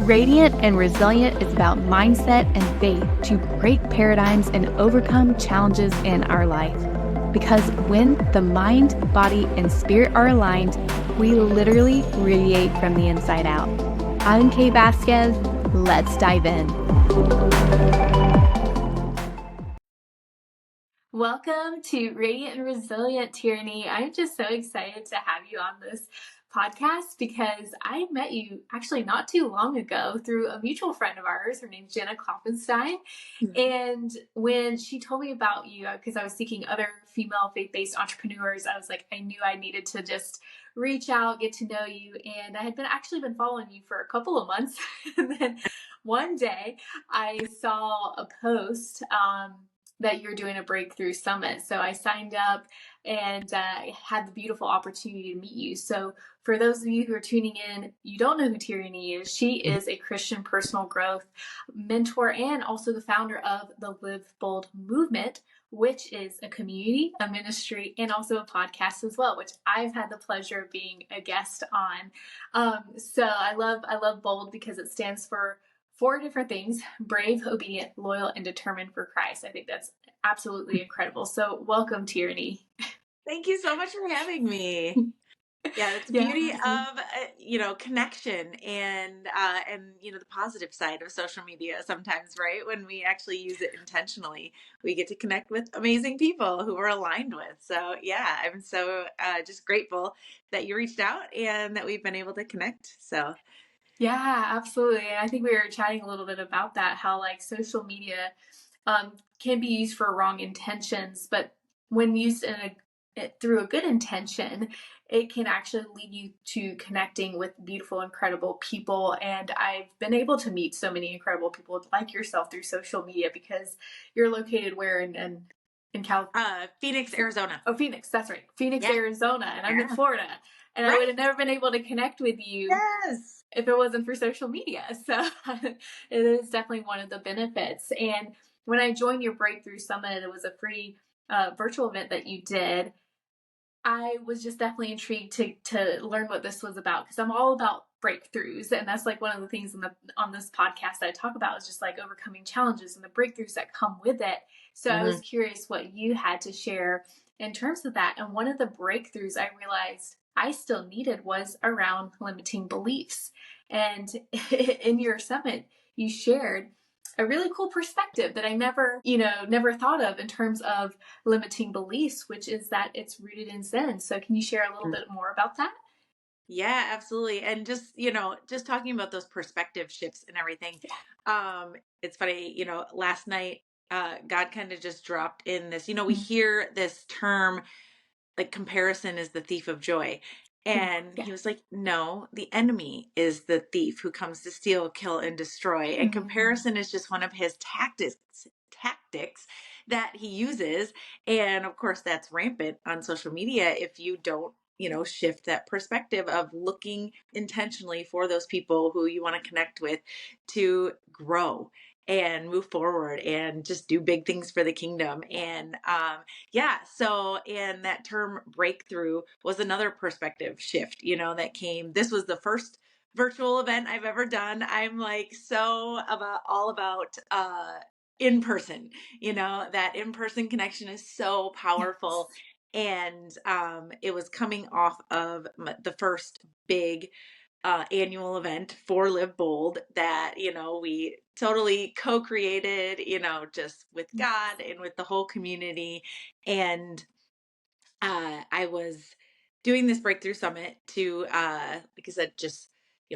Radiant and Resilient is about mindset and faith to break paradigms and overcome challenges in our life. Because when the mind, body, and spirit are aligned, we literally radiate from the inside out. I'm Kay Vasquez. Let's dive in. Welcome to Radiant and Resilient, Tierney. I'm just so excited to have you on this podcast because I met you actually not too long ago through a mutual friend of ours. Her name's Jenna Klopfenstein. And when she told me about you, because I was seeking other female faith-based entrepreneurs, I was like, I knew I needed to just reach out, get to know you. And I had been following you for a couple of months. And then one day I saw a post that you're doing a breakthrough summit. So I signed up and had the beautiful opportunity to meet you. So for those of you who are tuning in, you don't know who Tierney is. She is a Christian personal growth mentor and also the founder of the Live Bold movement, which is a community, a ministry, and also a podcast as well, which I've had the pleasure of being a guest on. So I love Bold because it stands for 4 different things: brave, obedient, loyal, and determined for Christ. I think that's absolutely incredible. So welcome, Tierney. Thank you so much for having me. Yeah, it's the beauty of, connection and the positive side of social media sometimes, right? When we actually use it intentionally, we get to connect with amazing people who we're aligned with. So yeah, I'm so just grateful that you reached out and that we've been able to connect. So Yeah, absolutely. And I think we were chatting a little bit about that, how like social media can be used for wrong intentions, but when used through a good intention, it can actually lead you to connecting with beautiful, incredible people. And I've been able to meet so many incredible people like yourself through social media because you're located where in California? Phoenix, Arizona. Oh, Phoenix. That's right. Phoenix, Yeah. Arizona. And I'm in Florida. And Right. I would have never been able to connect with you if it wasn't for social media. So it is definitely one of the benefits. And when I joined your Breakthrough Summit, it was a free virtual event that you did. I was just definitely intrigued to learn what this was about because I'm all about breakthroughs, and that's like one of the things on this podcast that I talk about is just like overcoming challenges and the breakthroughs that come with it. So I was curious what you had to share in terms of that. And one of the breakthroughs I realized I still needed was around limiting beliefs. And in your summit, you shared a really cool perspective that I never thought of in terms of limiting beliefs, which is that it's rooted in sin. So can you share a little bit more about that? Yeah, absolutely. And just talking about those perspective shifts and everything. It's funny, last night, God kind of just dropped in this, we hear this term like comparison is the thief of joy. And he was like, no, the enemy is the thief who comes to steal, kill, and destroy. And comparison is just one of his tactics that he uses. And of course, that's rampant on social media if you don't shift that perspective of looking intentionally for those people who you want to connect with to grow and move forward and just do big things for the kingdom. And and that term breakthrough was another perspective shift, that came. This was the first virtual event I've ever done. I'm like all about in person, that in-person connection is so powerful. And it was coming off of the first big annual event for Live Bold that, we totally co-created, just with God and with the whole community. And I was doing this breakthrough summit to, like I said, just,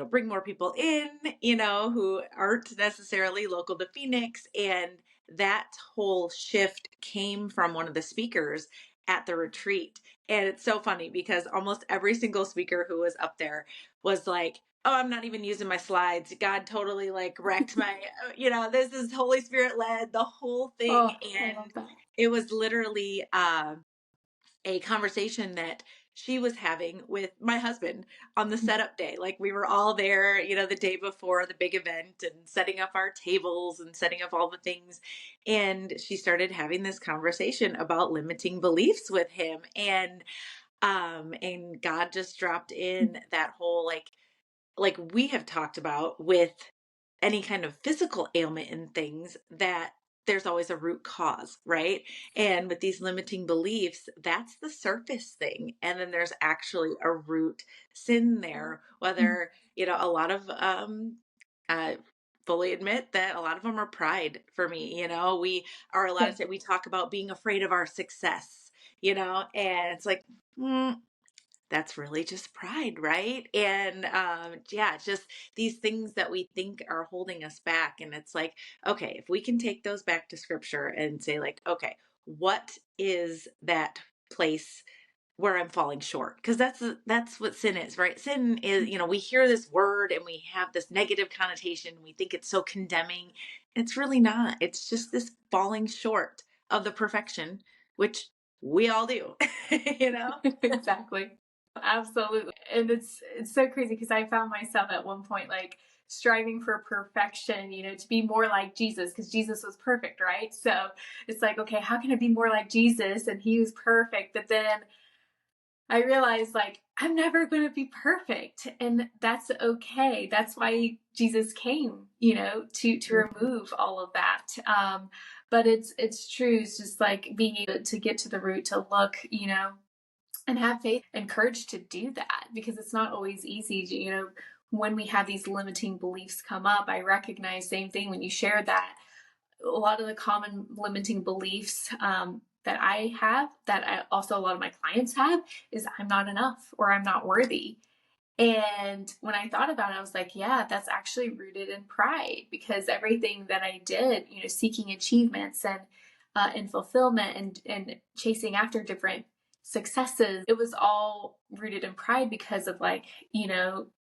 bring more people in, who aren't necessarily local to Phoenix. And that whole shift came from one of the speakers at the retreat. And it's so funny because almost every single speaker who was up there was like, oh, I'm not even using my slides. God totally like wrecked my, this is Holy Spirit led, the whole thing. Oh, and it was literally a conversation that she was having with my husband on the setup day. Like we were all there, the day before the big event and setting up our tables and setting up all the things. And she started having this conversation about limiting beliefs with him. And God just dropped in that whole like we have talked about with any kind of physical ailment in things, that there's always a root cause, right? And with these limiting beliefs, that's the surface thing. And then there's actually a root sin there, whether, a lot of, uh, fully admit that a lot of them are pride for me. We are a lot Yeah. of, we talk about being afraid of our success, and it's like, that's really just pride, right? And yeah, just these things that we think are holding us back. And it's like, okay, if we can take those back to scripture and say, like, okay, what is that place where I'm falling short? Because that's what sin is, right? Sin is, we hear this word and we have this negative connotation. We think it's so condemning. It's really not. It's just this falling short of the perfection, which we all do, you know? Exactly. Absolutely. And it's so crazy because I found myself at one point like striving for perfection, to be more like Jesus because Jesus was perfect, right? So it's like, okay, how can I be more like Jesus? And he was perfect. But then I realized like I'm never going to be perfect, and that's okay. That's why Jesus came, to remove all of that. But it's true. It's just like being able to get to the root, to look, and have faith and courage to do that, because it's not always easy. When we have these limiting beliefs come up, I recognize same thing when you share that a lot of the common limiting beliefs that I have, also a lot of my clients have, is I'm not enough or I'm not worthy. And when I thought about it, I was like, yeah, that's actually rooted in pride, because everything that I did, seeking achievements and fulfillment and chasing after different successes, it was all rooted in pride because of like,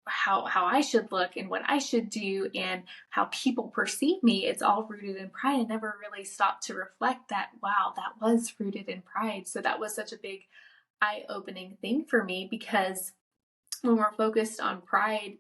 how I should look and what I should do and how people perceive me. It's all rooted in pride. I never really stopped to reflect that, wow, that was rooted in pride. So that was such a big eye-opening thing for me, because when we're focused on pride,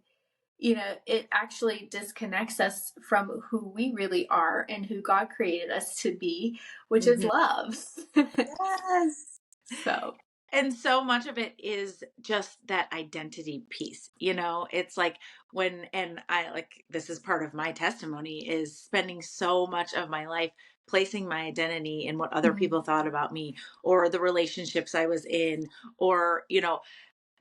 it actually disconnects us from who we really are and who God created us to be, which is Mhm. love. Yes. So, And so much of it is just that identity piece. It's like and I, like, this is part of my testimony, is spending so much of my life placing my identity in what other people thought about me, or the relationships I was in, or,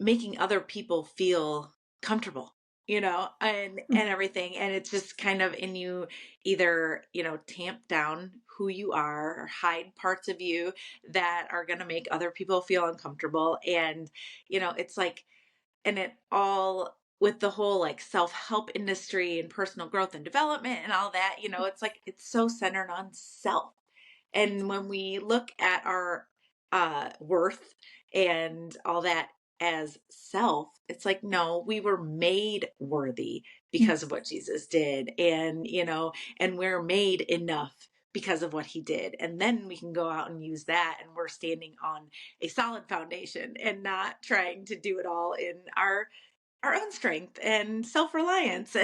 making other people feel comfortable, and everything. And it's just kind of, and you either, tamp down who you are or hide parts of you that are going to make other people feel uncomfortable. And, it's like, and it all with the whole like self-help industry and personal growth and development and all that, it's like, it's so centered on self. And when we look at our worth and all that as self, it's like, no, we were made worthy because of what Jesus did. And, and we're made enough because of what he did. And then we can go out and use that. And we're standing on a solid foundation and not trying to do it all in our own strength and self-reliance.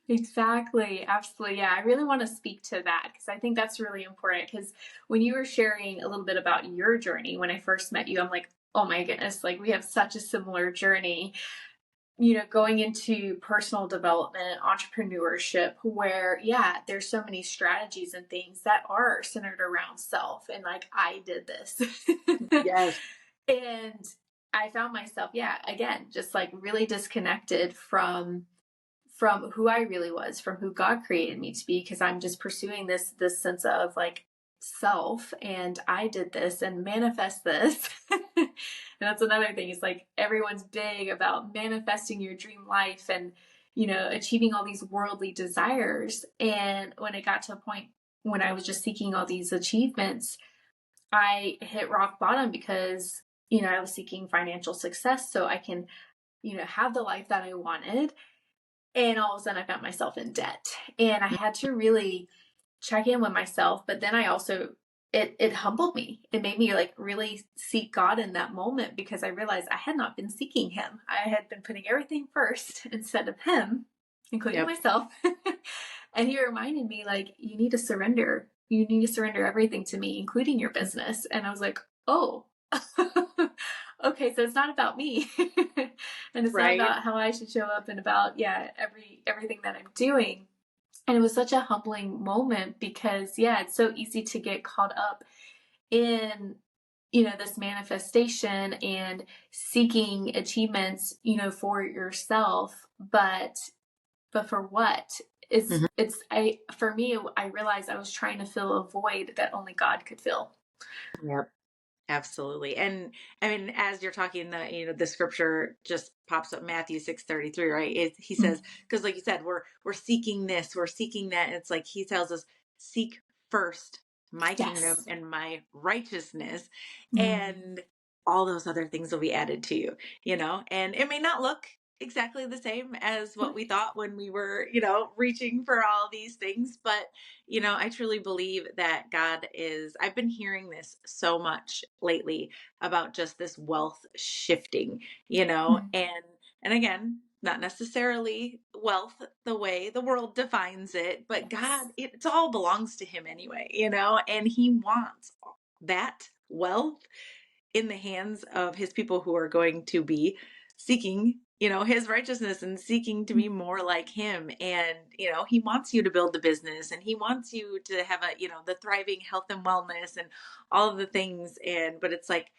exactly. Absolutely. Yeah. I really want to speak to that because I think that's really important. Because when you were sharing a little bit about your journey, when I first met you, I'm like, oh my goodness, like we have such a similar journey, going into personal development, entrepreneurship, where, yeah, there's so many strategies and things that are centered around self. And like, I did this. Yes. And I found myself, yeah, again, just like really disconnected from who I really was, from who God created me to be, because I'm just pursuing this sense of like self, and I did this and manifest this. And that's another thing. It's like everyone's big about manifesting your dream life and achieving all these worldly desires. And when it got to a point when I was just seeking all these achievements, I hit rock bottom because I was seeking financial success so I can have the life that I wanted, and all of a sudden I found myself in debt, and I had to really check in with myself. But then I also, it humbled me. It made me like really seek God in that moment, because I realized I had not been seeking him. I had been putting everything first instead of him, including Yep. myself. And he reminded me, like, you need to surrender. You need to surrender everything to me, including your business. And I was like, oh, okay, so it's not about me. And it's not Right. about how I should show up and about, yeah, everything that I'm doing. And it was such a humbling moment because, yeah, it's so easy to get caught up in, this manifestation and seeking achievements, for yourself, but for what? Mhm. I for me, I realized I was trying to fill a void that only God could fill. Yep. Absolutely. And I mean, as you're talking, the scripture just pops up, Matthew 6:33, right? He Mm. says, because like you said, we're seeking this, we're seeking that. And it's like he tells us, seek first my kingdom Yes. and my righteousness, Mm. and all those other things will be added to you, and it may not look exactly the same as what we thought when we were, reaching for all these things, but I truly believe that I've been hearing this so much lately about just this wealth shifting, Mm. and again, not necessarily wealth the way the world defines it, but Yes. God, it all belongs to him anyway, and he wants that wealth in the hands of his people who are going to be seeking his righteousness and seeking to Mm. be more like him. And he wants you to build the business, and he wants you to have the thriving health and wellness and all of the things. And but it's like,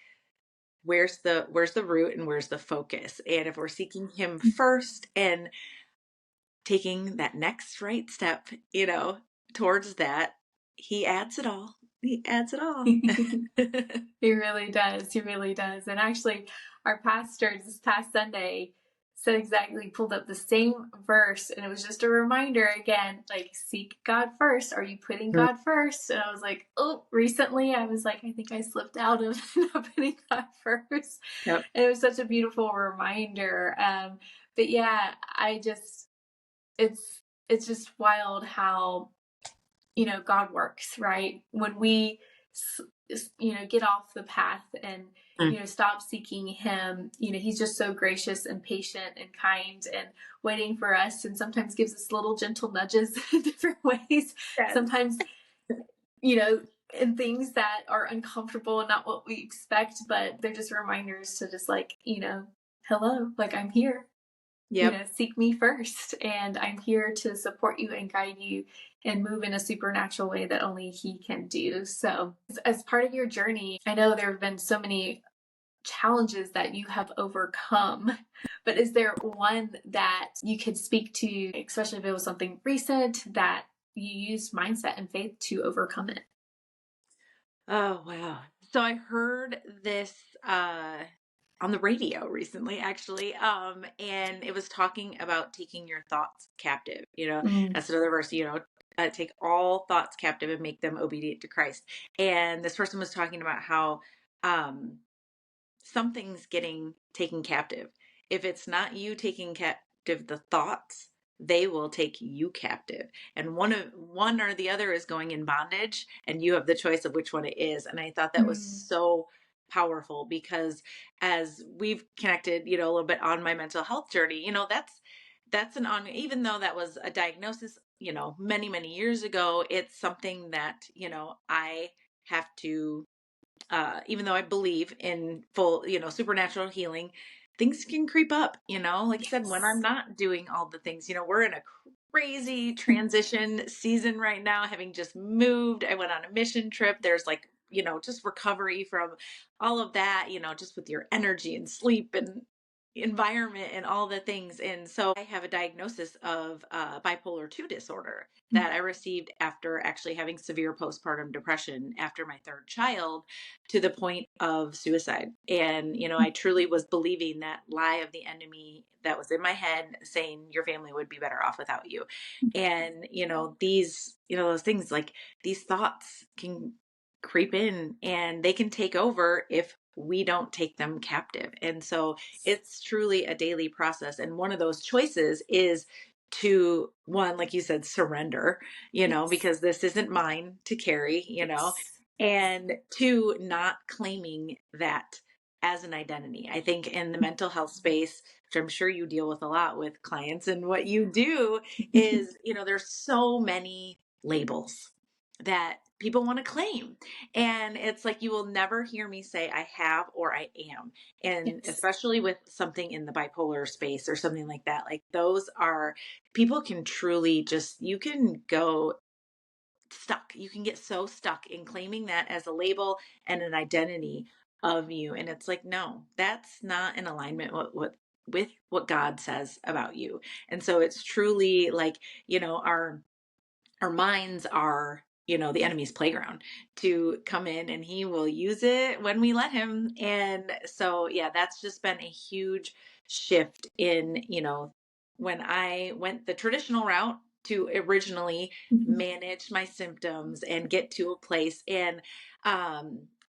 where's the root and where's the focus? And if we're seeking him first and taking that next right step, towards that, he adds it all. He adds it all. He really does. He really does. And actually, our pastor this past Sunday said exactly, pulled up the same verse. And it was just a reminder again, like, seek God first. Are you putting God first? And I was like, oh, recently I was like, I think I slipped out of not putting God first. Yep. And it was such a beautiful reminder. But yeah, it's, it's just wild how, God works, right? When we, get off the path and, Mm. stop seeking him, he's just so gracious and patient and kind and waiting for us, and sometimes gives us little gentle nudges in different ways. Yes. Sometimes, you know, in things that are uncomfortable and not what we expect, but they're just reminders to just like, hello, like I'm here, Yep. seek me first. And I'm here to support you and guide you and move in a supernatural way that only he can do. So, as part of your journey, I know there have been so many challenges that you have overcome, but is there one that you could speak to, especially if it was something recent that you used mindset and faith to overcome it? Oh, wow. So I heard this on the radio recently, actually. And it was talking about taking your thoughts captive. Mm. That's another verse, take all thoughts captive and make them obedient to Christ. And this person was talking about how um something's getting taken captive. If it's not you taking captive the thoughts, they will take you captive. And one or the other is going in bondage, and you have the choice of which one it is. And I thought that was Mm. so powerful because as we've connected, a little bit on my mental health journey, that's an on even though that was a diagnosis, many, many years ago, it's something that, I have to even though I believe in full, supernatural healing, things can creep up, like I said, when I'm Yes. not doing all the things, we're in a crazy transition season right now, having just moved. I went on a mission trip. There's like, just recovery from all of that, just with your energy and sleep and environment and all the things. And so I have a diagnosis of bipolar 2 disorder that I received after actually having severe postpartum depression after my third child, to the point of suicide. And, I truly was believing that lie of the enemy that was in my head saying your family would be better off without you. And, those things, like, these thoughts can creep in and they can take over if we don't take them captive. And so it's truly a daily process. And one of those choices is to, one, like you said, surrender, Yes. because this isn't mine to carry, Yes. and two, not claiming that as an identity. I think in the mental health space, which I'm sure you deal with a lot with clients, and what you do is, there's so many labels that people want to claim. And it's like, you will never hear me say I have or I am. And Yes. especially with something in the bipolar space or something like that, like those are, people can truly just, you can go stuck. You can get so stuck in claiming that as a label and an identity of you. And it's like, no, that's not in alignment with what God says about you. And so it's truly like, our minds are, the enemy's playground to come in, and he will use it when we let him. And so, yeah, that's just been a huge shift in, when I went the traditional route to originally Mhm. manage my symptoms and get to a place. And,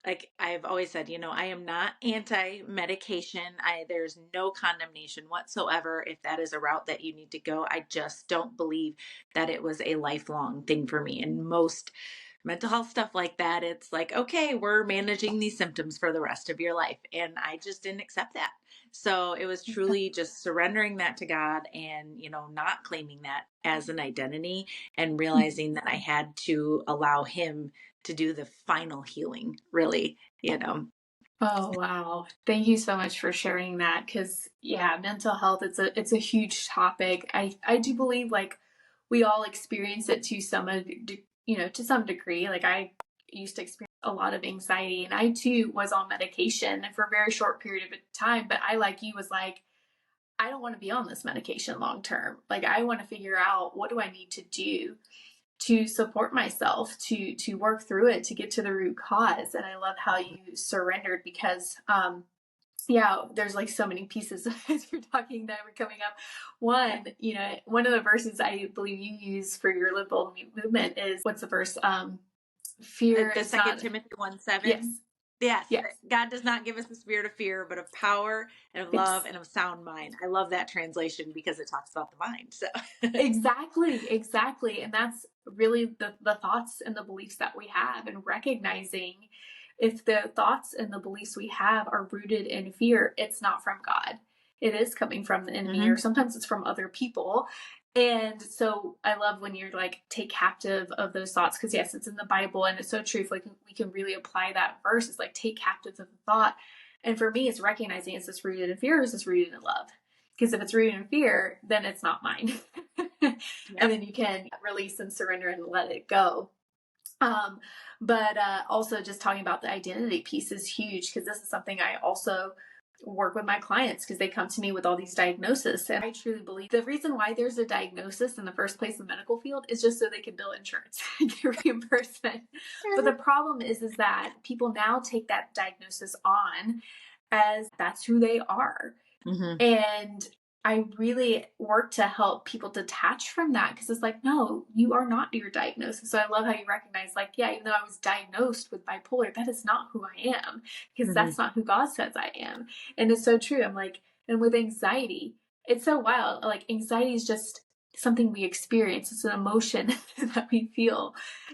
like I've always said, I am not anti-medication. There's no condemnation whatsoever if that is a route that you need to go. I just don't believe that it was a lifelong thing for me. And most mental health stuff like that, it's like, okay, we're managing these symptoms for the rest of your life. And I just didn't accept that. So it was truly just surrendering that to God, and, not claiming that as an identity, and realizing that I had to allow him to do the final healing, really. Oh wow. Thank you so much for sharing that, cuz yeah, mental health, it's a huge topic. I do believe like we all experience it to to some degree. Like I used to experience a lot of anxiety, and I too was on medication for a very short period of time, but I, like you, was like, I don't want to be on this medication long term. Like I want to figure out, what do I need to do to support myself, to work through it, to get to the root cause. And I love how you surrendered, because yeah, there's like so many pieces as you're talking that were coming up. One, one of the verses I believe you use for your live bold movement is, what's the verse? Fear The is second not. Timothy Yes. 1:7. Yes, Yes. God does not give us the spirit of fear, but of power and of love Yes. and of sound mind. I love that translation because it talks about the mind. So, Exactly, exactly. And that's really the thoughts and the beliefs that we have, and recognizing if the thoughts and the beliefs we have are rooted in fear, it's not from God. It is coming from the enemy, or hmm sometimes it's from other people. And so I love when you're like, take captive of those thoughts, because yes, it's in the Bible and it's so true. Like we can really apply that verse. It's like, take captive of the thought. And for me, it's recognizing, is this rooted in fear, or is this rooted in love? Because if it's rooted in fear, then it's not mine. And yep. then you can release and surrender and let it go. Um, but also, just talking about the identity piece is huge, because this is something I also work with my clients, because they come to me with all these diagnoses. And I truly believe the reason why there's a diagnosis in the first place in the medical field is just so they can bill insurance and get reimbursement. But the problem is that people now take that diagnosis on as that's who they are. hmm And I really work to help people detach from that, because it's like, no, you are not your diagnosis. So I love how you recognize, like, yeah, even though I was diagnosed with bipolar, that is not who I am, because hmm that's not who God says I am. And it's so true. I'm like, and with anxiety, it's so wild. Like, anxiety is just something we experience, it's an emotion that we feel.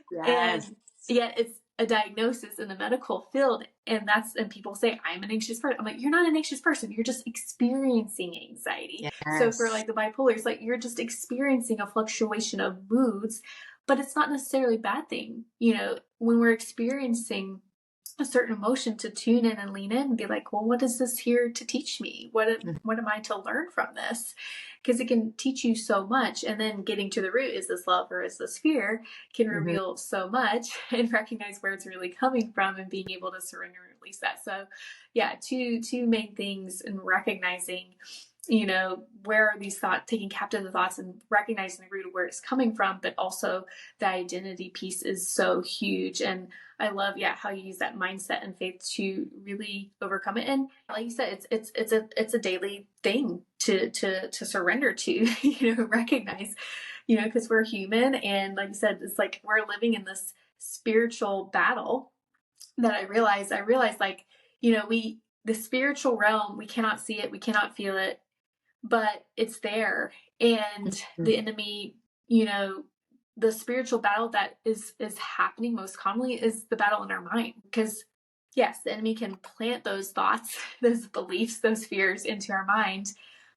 Yes. And yet it's a diagnosis in the medical field, and people say, I'm an anxious person. I'm like, you're not an anxious person, you're just experiencing anxiety. So for Yes. like the bipolar, it's like you're just experiencing a fluctuation of moods, but it's not necessarily a bad thing. When we're experiencing a certain emotion, to tune in and lean in and be like, well, what is this here to teach me? What am I to learn from this? Because it can teach you so much. And then getting to the root, is this love or is this fear, can hmm reveal so much, and recognize where it's really coming from, and being able to surrender and release that. So yeah, two main things in recognizing, where are these thoughts, taking captive the thoughts and recognizing the root of where it's coming from, but also the identity piece is so huge. And I love, yeah, how you use that mindset and faith to really overcome it. And like you said, it's a daily thing to surrender to, recognize, because we're human, and like you said, it's like we're living in this spiritual battle that I realized, like, the spiritual realm, we cannot see it, we cannot feel it, but it's there. And the enemy, you know, the spiritual battle that is happening most commonly is the battle in our mind. Because yes, the enemy can plant those thoughts, those beliefs, those fears into our mind,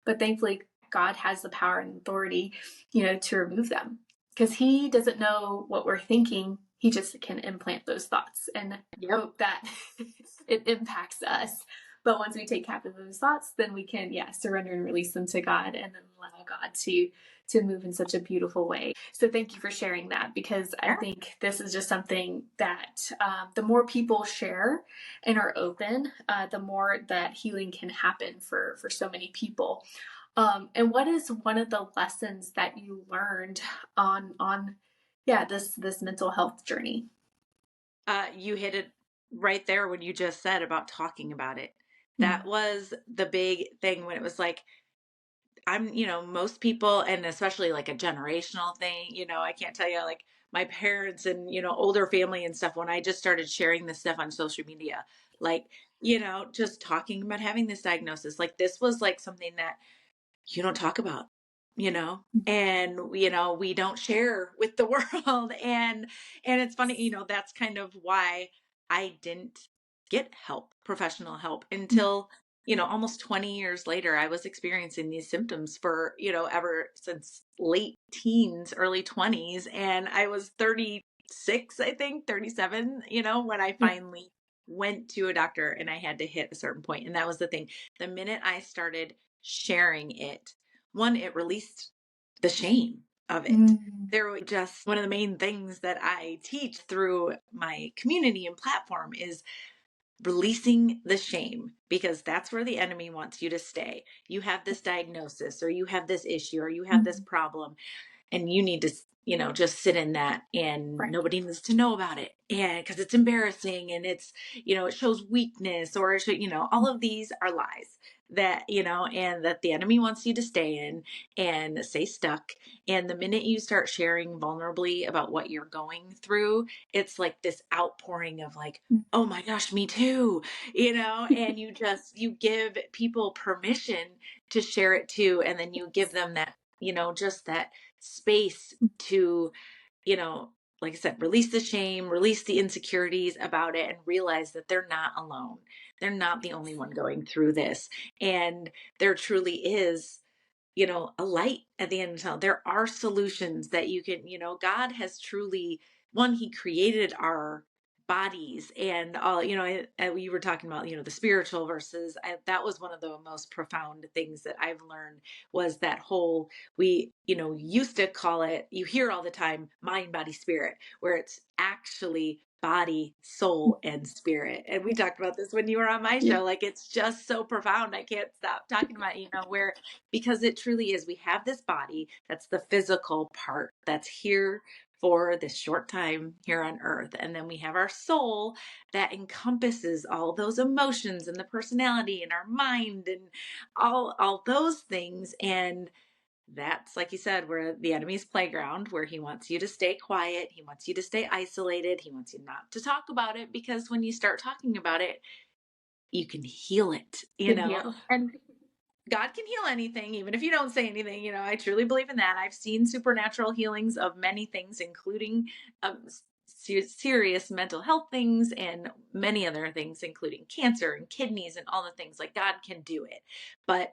but thankfully God has the power and authority, to remove them, because he doesn't know what we're thinking. he just can implant those thoughts and Yep. hope that it impacts us. But once we take captive those thoughts, then we can, surrender and release them to God, and then allow God to move in such a beautiful way. So thank you for sharing that, because I Yeah. think this is just something that the more people share and are open, the more that healing can happen for so many people. And what is one of the lessons that you learned on this mental health journey? You hit it right there when you just said about talking about it. That Mm, was the big thing when it was like, most people, and especially like a generational thing, I can't tell you, like my parents and, older family and stuff, when I just started sharing this stuff on social media, like, just talking about having this diagnosis, like this was like something that you don't talk about, and we don't share with the world. And it's funny, that's kind of why I didn't get help, professional help, mm, until almost 20 years later. I was experiencing these symptoms for ever since late teens, early 20s, and I was 36, I think 37, when I yeah. finally went to a doctor, and I had to hit a certain point. And that was the thing, the minute I started sharing it, one, it released the shame of it. Mm, There was just one of the main things that I teach through my community and platform is releasing the shame, because that's where the enemy wants you to stay. You have this diagnosis, or you have this issue, or you have this mm, problem, and you need to just sit in that, and right. nobody needs to know about it, and because it's embarrassing, and it's it shows weakness, or it should, all of these are lies that and that the enemy wants you to stay in and stay stuck. And the minute you start sharing vulnerably about what you're going through, it's like this outpouring of like, Mm. oh my gosh, me too, and you give people permission to share it too, and then you give them that just that space to, you know, like I said, release the shame, release the insecurities about it, and realize that they're not alone. They're not the only one going through this. And there truly is, a light at the end of the tunnel. There are solutions that you can, God has truly, one, He created our bodies and all, you were talking about, the spiritual versus, that was one of the most profound things that I've learned, was that whole, we, used to call it, you hear all the time, mind, body, spirit, where it's actually body, soul, and spirit. And we talked about this when you were on my Yeah. show. Like, it's just so profound. I can't stop talking about, where, because it truly is, we have this body that's the physical part that's here for this short time here on earth, and then we have our soul that encompasses all those emotions and the personality and our mind and all those things. And that's, like you said, where the enemy's playground, where he wants you to stay quiet, he wants you to stay isolated, he wants you not to talk about it, because when you start talking about it, you can heal it, Can heal. and God can heal anything, even if you don't say anything. I truly believe in that. I've seen supernatural healings of many things, including serious mental health things and many other things, including cancer and kidneys and all the things. Like, God can do it. But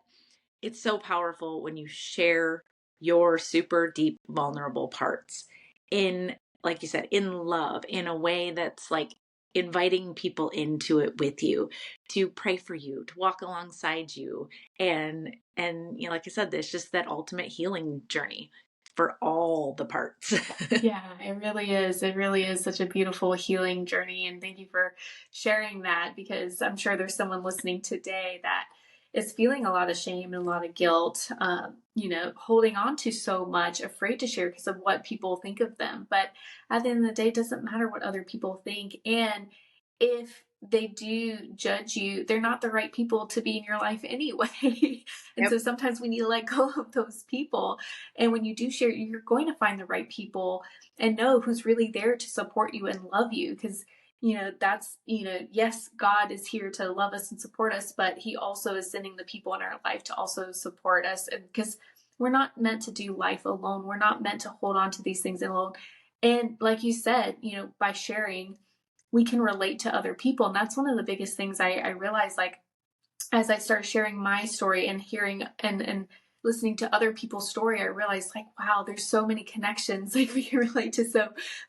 it's so powerful when you share your super deep, vulnerable parts in, like you said, in love, in a way that's like inviting people into it with you, to pray for you, to walk alongside you. And like I said, there's just that ultimate healing journey for all the parts. Yeah, it really is. It really is such a beautiful healing journey. And thank you for sharing that, because I'm sure there's someone listening today that is feeling a lot of shame and a lot of guilt, holding on to so much, afraid to share because of what people think of them. But at the end of the day, it doesn't matter what other people think. And if they do judge you, they're not the right people to be in your life anyway. And Yep. so sometimes we need to let go of those people, and when you do share, you're going to find the right people and know who's really there to support you and love you. Because, that's, yes, God is here to love us and support us, but He also is sending the people in our life to also support us. And because we're not meant to do life alone, we're not meant to hold on to these things alone. And like you said, by sharing, we can relate to other people. And that's one of the biggest things I realized, like, as I started sharing my story and hearing and listening to other people's story, I realized like, wow, there's so many connections. Like we can relate to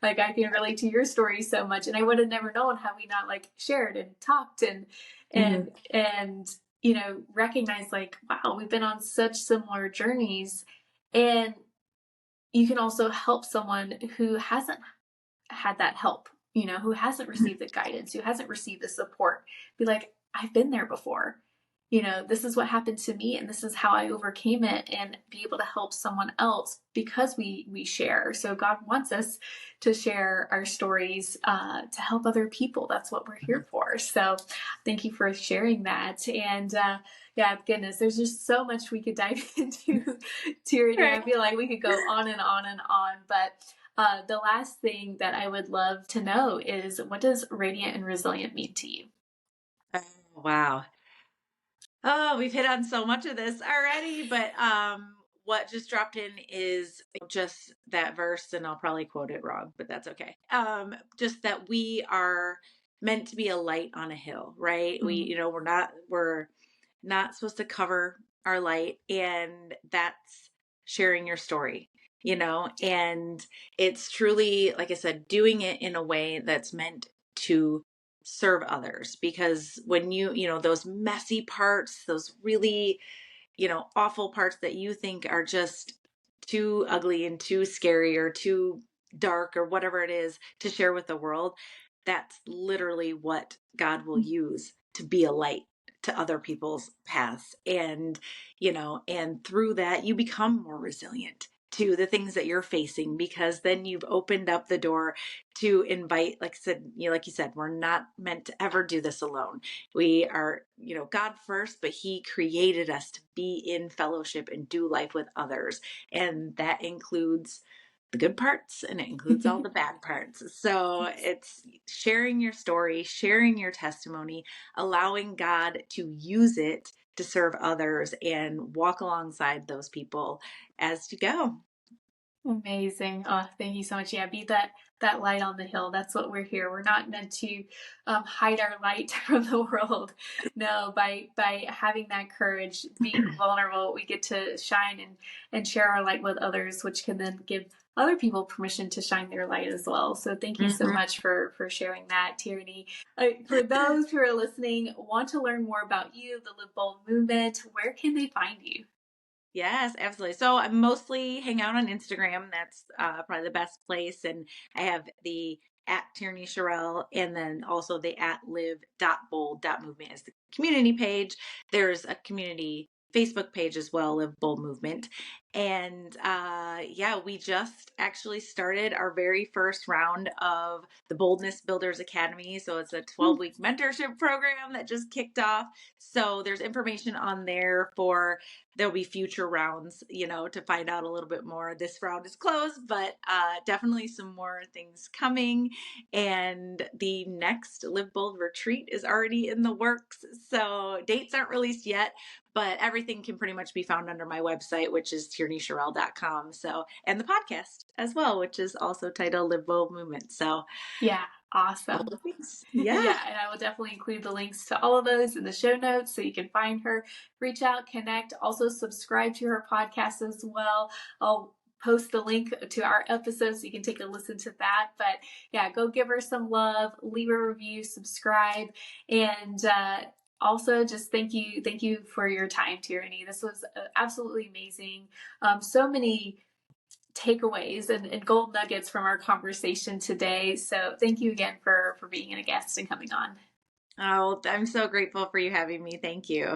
like I can relate to your story so much. And I would have never known had we not like shared and talked Mm-hmm. and, recognized like, wow, we've been on such similar journeys. And you can also help someone who hasn't had that help, who hasn't received the guidance, who hasn't received the support. Be like, I've been there before. This is what happened to me and this is how I overcame it, and be able to help someone else because we share. So God wants us to share our stories to help other people. That's what we're here for. So thank you for sharing that. And yeah, goodness, there's just so much we could dive into, Tierney. Right. I feel like we could go on and on and on, but the last thing that I would love to know is, what does radiant and resilient mean to you? Oh, wow. Oh, we've hit on so much of this already, but what just dropped in is just that verse, and I'll probably quote it wrong, but that's okay. Just that we are meant to be a light on a hill, right? Mm-hmm. We're not supposed to cover our light, and that's sharing your story, and it's truly, like I said, doing it in a way that's meant to serve others. Because when those messy parts, those really, awful parts that you think are just too ugly and too scary or too dark or whatever it is to share with the world, that's literally what God will use to be a light to other people's paths. And through that, you become more resilient to the things that you're facing, because then you've opened up the door to invite, like you said, we're not meant to ever do this alone. We are, God first, but He created us to be in fellowship and do life with others. And that includes the good parts and it includes all the bad parts. So it's sharing your story, sharing your testimony, allowing God to use it to serve others and walk alongside those people as you go. Amazing. Oh, thank you so much. Yeah, be that light on the hill. That's what we're here. We're not meant to hide our light from the world. No, by having that courage, being vulnerable, we get to shine and share our light with others, which can then give other people permission to shine their light as well. So thank you so Mhm. much for sharing that, Tierney. For those who are listening, want to learn more about you, the Live Bold movement, where can they find you? Yes, absolutely. So I mostly hang out on Instagram. That's probably the best place. And I have the at Tierney Shirrell, and then also the at live.bold.movement is the community page. There's a community Facebook page as well, Live Bold Movement. And yeah, we just actually started our very first round of the Boldness Builders Academy. So it's a 12-week mentorship program that just kicked off. So there's information on there for, there'll be future rounds, to find out a little bit more. This round is closed, but definitely some more things coming. And the next Live Bold retreat is already in the works. So dates aren't released yet, but everything can pretty much be found under my website, which is tierneyshirrell.com. So, and the podcast as well, which is also titled Live Bold Movement. So Yeah, all awesome. the things. Yeah. Yeah, and I will definitely include the links to all of those in the show notes so you can find her, reach out, connect, also subscribe to her podcast as well. I'll post the link to our episodes so you can take a listen to that. But yeah, go give her some love, leave a review, subscribe, and also just thank you for your time, Tierney. This was absolutely amazing. So many takeaways and gold nuggets from our conversation today. So thank you again for being a guest and coming on. Oh, I'm so grateful for you having me. Thank you.